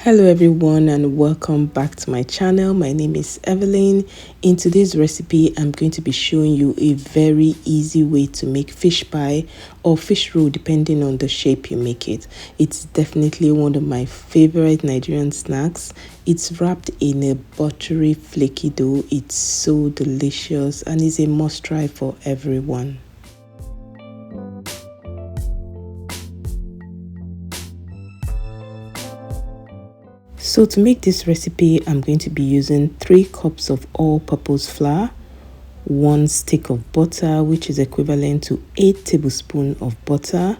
Hello everyone and welcome back to my channel. My name is Evelyn. In today's recipe, I'm going to be showing you a very easy way to make fish pie or fish roll depending on the shape you make it. It's definitely one of my favorite Nigerian snacks. It's wrapped in a buttery flaky dough. It's so delicious and is a must try for everyone. So to make this recipe, I'm going to be using 3 cups of all-purpose flour, 1 stick of butter, which is equivalent to 8 tablespoons of butter,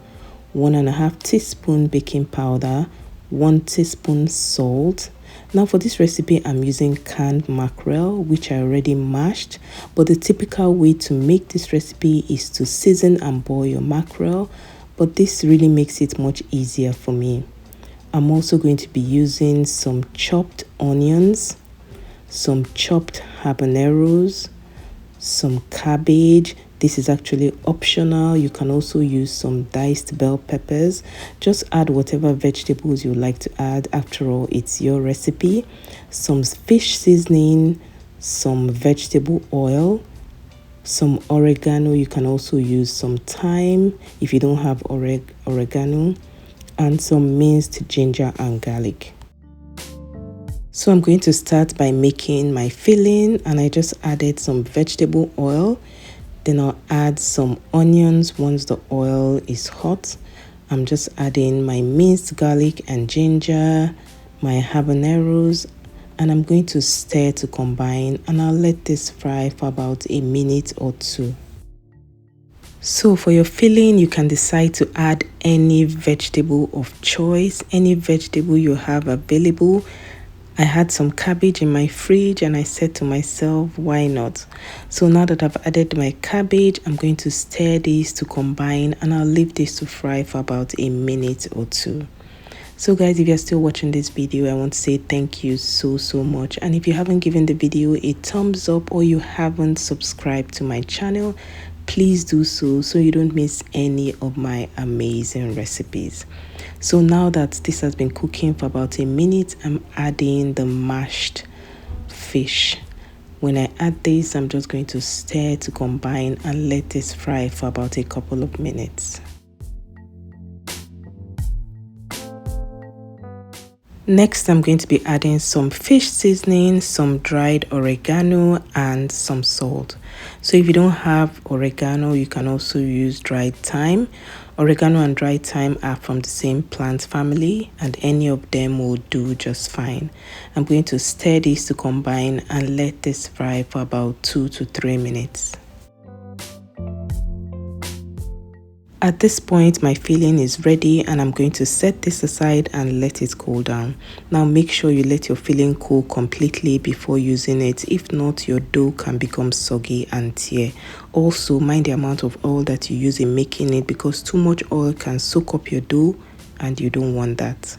1.5 teaspoon baking powder, 1 teaspoon salt. Now for this recipe, I'm using canned mackerel, which I already mashed, but the typical way to make this recipe is to season and boil your mackerel, but this really makes it much easier for me. I'm also going to be using some chopped onions, some chopped habaneros, some cabbage. This is actually optional. You can also use some diced bell peppers. Just add whatever vegetables you like to add. After all, it's your recipe. Some fish seasoning, some vegetable oil, some oregano. You can also use some thyme if you don't have oregano, and some minced ginger and garlic. So I'm going to start by making my filling, and I just added some vegetable oil. Then I'll add some onions once the oil is hot. I'm just adding my minced garlic and ginger, my habaneros, and I'm going to stir to combine, and I'll let this fry for about a minute or 2. So for your filling, you can decide to add any vegetable of choice, any vegetable you have available. I had some cabbage in my fridge and I said to myself, why not? So now that I've added my cabbage, I'm going to stir this to combine, and I'll leave this to fry for about a minute or 2. So guys, if you're still watching this video, I want to say thank you so much. And if you haven't given the video a thumbs up or you haven't subscribed to my channel, please do so you don't miss any of my amazing recipes. So now that this has been cooking for about a minute, I'm adding the mashed fish. When I add this, I'm just going to stir to combine and let this fry for about a couple of minutes. Next, I'm going to be adding some fish seasoning, some dried oregano, and some salt. So if you don't have oregano, you can also use dried thyme. Oregano and dried thyme are from the same plant family, and any of them will do just fine. I'm going to stir this to combine and let this fry for about 2 to 3 minutes. At this point, my filling is ready, and I'm going to set this aside and let it cool down. Now make sure you let your filling cool completely before using it. If not, your dough can become soggy and tear. Also, mind the amount of oil that you use in making it, because too much oil can soak up your dough and you don't want that.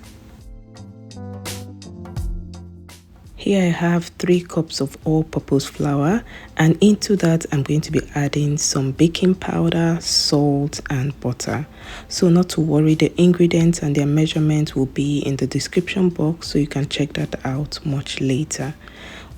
Here I have 3 cups of all-purpose flour, and into that I'm going to be adding some baking powder, salt, and butter. So not to worry, the ingredients and their measurements will be in the description box, so you can check that out much later.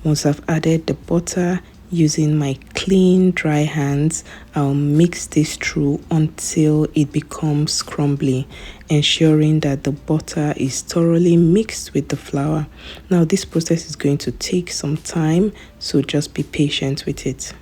Once I've added the butter, using my clean dry hands, I'll mix this through until it becomes crumbly, ensuring that the butter is thoroughly mixed with the flour. Now this process is going to take some time, so just be patient with it.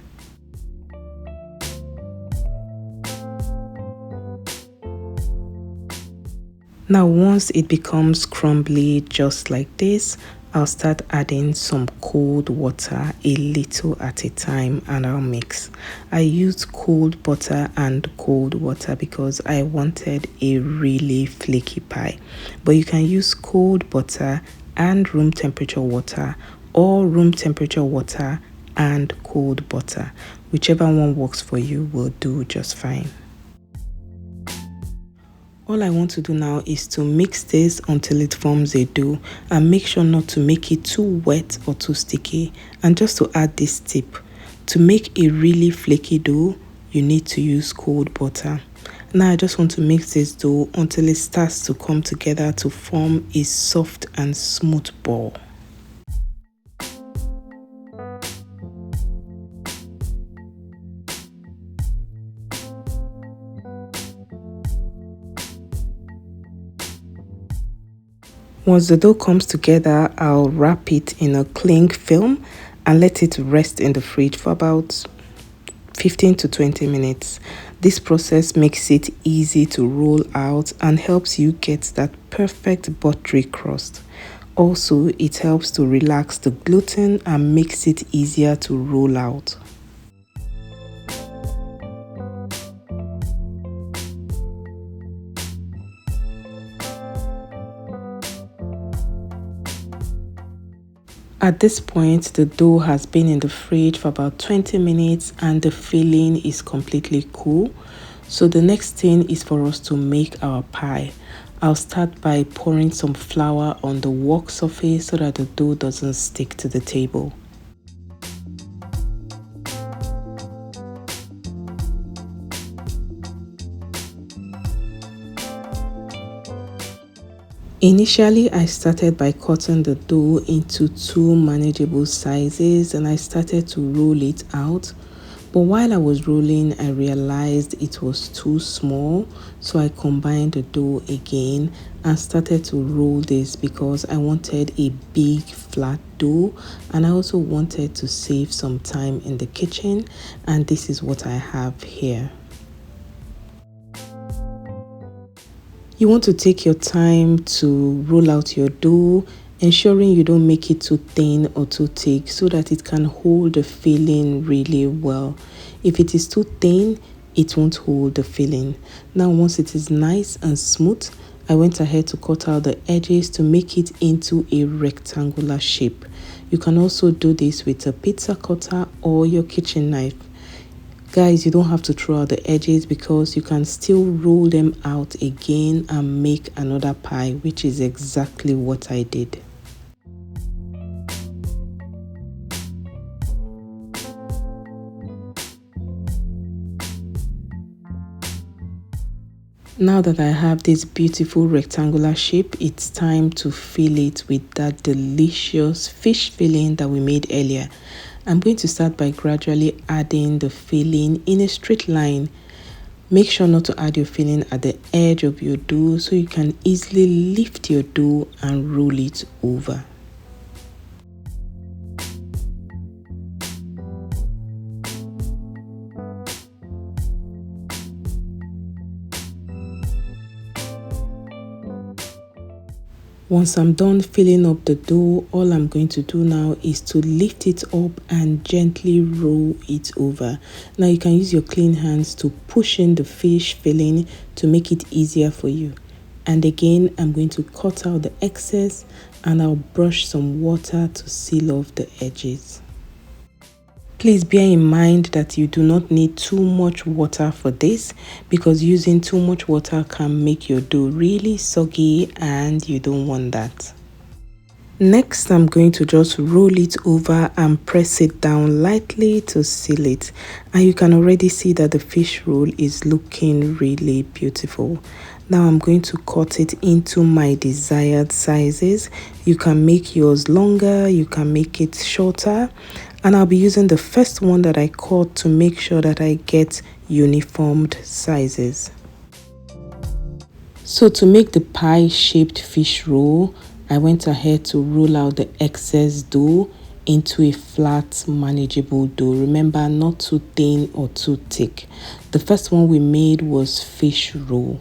Now once it becomes crumbly just like this, I'll start adding some cold water, a little at a time, and I'll mix. I used cold butter and cold water because I wanted a really flaky pie. But you can use cold butter and room temperature water, or room temperature water and cold butter. Whichever one works for you will do just fine. All I want to do now is to mix this until it forms a dough, and make sure not to make it too wet or too sticky. And just to add this tip, to make a really flaky dough, you need to use cold butter. Now I just want to mix this dough until it starts to come together to form a soft and smooth ball. Once the dough comes together, I'll wrap it in a cling film and let it rest in the fridge for about 15 to 20 minutes. This process makes it easy to roll out and helps you get that perfect buttery crust. Also, it helps to relax the gluten and makes it easier to roll out. At this point, the dough has been in the fridge for about 20 minutes and the filling is completely cool. So the next thing is for us to make our pie. I'll start by pouring some flour on the work surface so that the dough doesn't stick to the table. Initially, I started by cutting the dough into two manageable sizes and I started to roll it out. But while I was rolling, I realized it was too small. So I combined the dough again and started to roll this because I wanted a big flat dough and I also wanted to save some time in the kitchen. And this is what I have here. You want to take your time to roll out your dough, ensuring you don't make it too thin or too thick so that it can hold the filling really well. If it is too thin, it won't hold the filling. Now, once it is nice and smooth, I went ahead to cut out the edges to make it into a rectangular shape. You can also do this with a pizza cutter or your kitchen knife. Guys, you don't have to throw out the edges because you can still roll them out again and make another pie, which is exactly what I did. Now that I have this beautiful rectangular shape, it's time to fill it with that delicious fish filling that we made earlier. I'm going to start by gradually adding the filling in a straight line. Make sure not to add your filling at the edge of your dough so you can easily lift your dough and roll it over. Once I'm done filling up the dough, all I'm going to do now is to lift it up and gently roll it over. Now you can use your clean hands to push in the fish filling to make it easier for you. And again, I'm going to cut out the excess and I'll brush some water to seal off the edges. Please bear in mind that you do not need too much water for this because using too much water can make your dough really soggy and you don't want that. Next, I'm going to just roll it over and press it down lightly to seal it. And you can already see that the fish roll is looking really beautiful. Now I'm going to cut it into my desired sizes. You can make yours longer, you can make it shorter. And I'll be using the first one that I cut to make sure that I get uniformed sizes. So to make the pie-shaped fish roll, I went ahead to roll out the excess dough into a flat, manageable dough. Remember, not too thin or too thick. The first one we made was fish roll.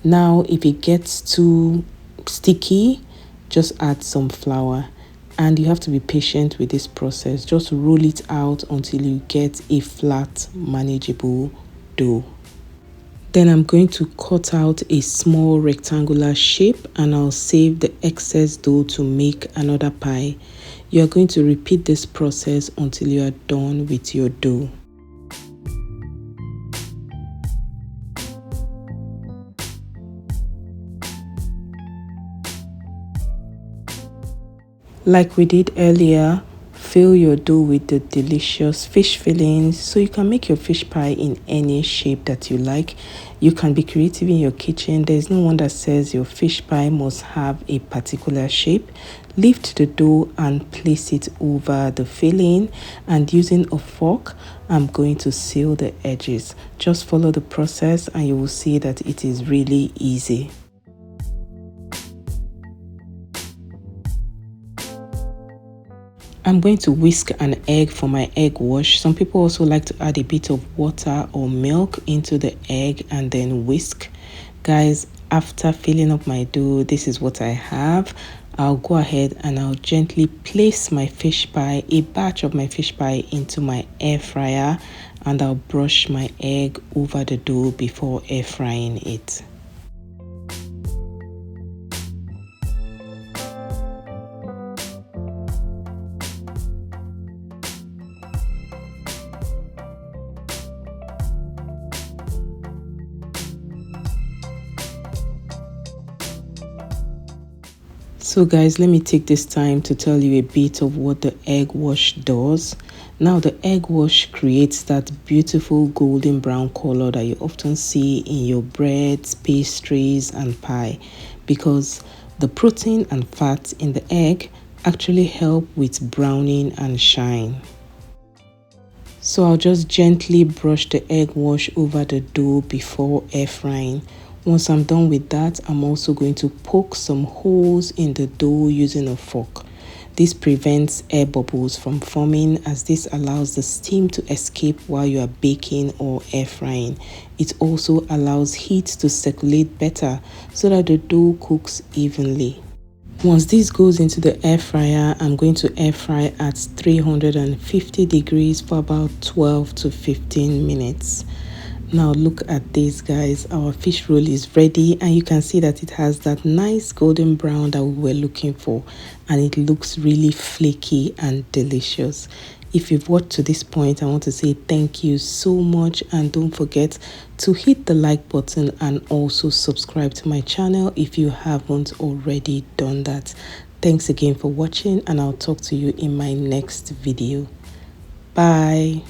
Now, if it gets too sticky, just add some flour. And you have to be patient with this process. Just roll it out until you get a flat, manageable dough. Then I'm going to cut out a small rectangular shape and I'll save the excess dough to make another pie. You are going to repeat this process until you are done with your dough. Like we did earlier, fill your dough with the delicious fish fillings so you can make your fish pie in any shape that you like. You can be creative in your kitchen. There's no one that says your fish pie must have a particular shape. Lift the dough and place it over the filling, and using a fork I'm going to seal the edges. Just follow the process and you will see that it is really easy. I'm going to whisk an egg for my egg wash. Some people also like to add a bit of water or milk into the egg and then whisk. Guys, after filling up my dough, this is what I have. I'll go ahead and I'll gently place my fish pie, a batch of my fish pie, into my air fryer, and I'll brush my egg over the dough before air frying it. So guys, let me take this time to tell you a bit of what the egg wash does. Now the egg wash creates that beautiful golden brown color that you often see in your breads, pastries and pie, because the protein and fat in the egg actually help with browning and shine. So I'll just gently brush the egg wash over the dough before air frying. Once I'm done with that, I'm also going to poke some holes in the dough using a fork. This prevents air bubbles from forming, as this allows the steam to escape while you are baking or air frying. It also allows heat to circulate better so that the dough cooks evenly. Once this goes into the air fryer, I'm going to air fry at 350 degrees for about 12 to 15 minutes. Now look at this, guys. Our fish roll is ready, and you can see that it has that nice golden brown that we were looking for, and it looks really flaky and delicious. If you've watched to this point, I want to say thank you so much, and don't forget to hit the like button and also subscribe to my channel if you haven't already done that. Thanks again for watching, and I'll talk to you in my next video. Bye.